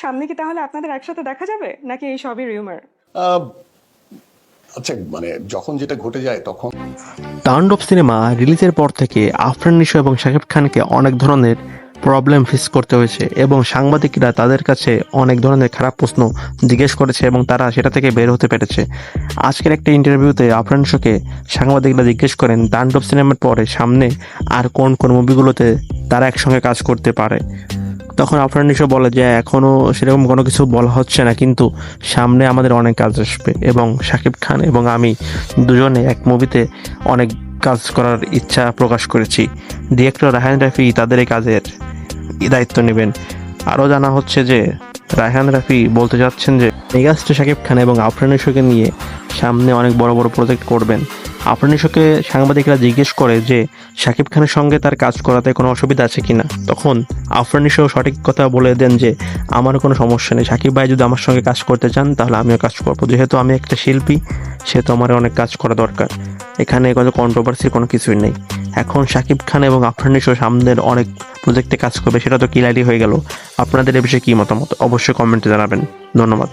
সামনে কি তাহলে আপনাদের একসাথে দেখা যাবে, নাকি এই সবই রিউমার? আহ, আচ্ছা মানে যখন যেটা ঘটে যায় তখন। তাণ্ডব সিনেমা রিলিজের পর থেকে আফরান নিশো এবং শাকিব খানকে অনেক ধরনের প্রবলেম ফেস করতে হয়েছে এবং সাংবাদিকরা তাদের কাছে অনেক ধরনের খারাপ প্রশ্ন জিজ্ঞেস করেছে এবং তারা সেটা থেকে বের হতে পেরেছে। আজকের একটা ইন্টারভিউতে আফরান নিশোকে সাংবাদিকরা জিজ্ঞেস করেন তাণ্ডব সিনেমার পরে সামনে আর কোন কোন মুভিগুলোতে তারা একসঙ্গে কাজ করতে পারে। তখন আফরান নিশো বলে যে এখনও সেরকম কোনো কিছু বলা হচ্ছে না, কিন্তু সামনে আমাদের অনেক কাজ আসবে এবং শাকিব খান এবং আমি দুজনে এক মুভিতে অনেক কাজ করার ইচ্ছা প্রকাশ করেছি। ডিরেক্টর রায়হান রাফি তাদের এই কাজের দায়িত্ব নেবেন। আরও জানা হচ্ছে যে রায়হান রাফি বলতে চাচ্ছেন যে মেগাস্টার শাকিব খান এবং আফরান নিশোকে নিয়ে সামনে অনেক বড় বড় প্রজেক্ট করবেন। আফরান নিশোকে সাংবাদিকরা জিজ্ঞেস করে যে শাকিব খানের সঙ্গে তার কাজ করাতে কোনো অসুবিধা আছে কিনা। তখন আফরান নিশো সঠিক কথা বলে দেন যে আমার কোনো সমস্যা নেই, শাকিব ভাই যদি আমার সঙ্গে কাজ করতে চান তাহলে আমিও কাজ করবো, যেহেতু আমি একটা শিল্পী সেহেতু আমার অনেক কাজ করা দরকার। এখানে কোনো কন্ট্রোভার্সির কোনো কিছুই নেই। এখন শাকিব খান এবং আফরান নিশো সামনের অনেক প্রজেক্টে কাজ করবে, সেটা তো ক্লিয়ারই হয়ে গেল। আপনাদের এ বিষয়ে কী মতামত অবশ্যই কমেন্টে জানাবেন। ধন্যবাদ।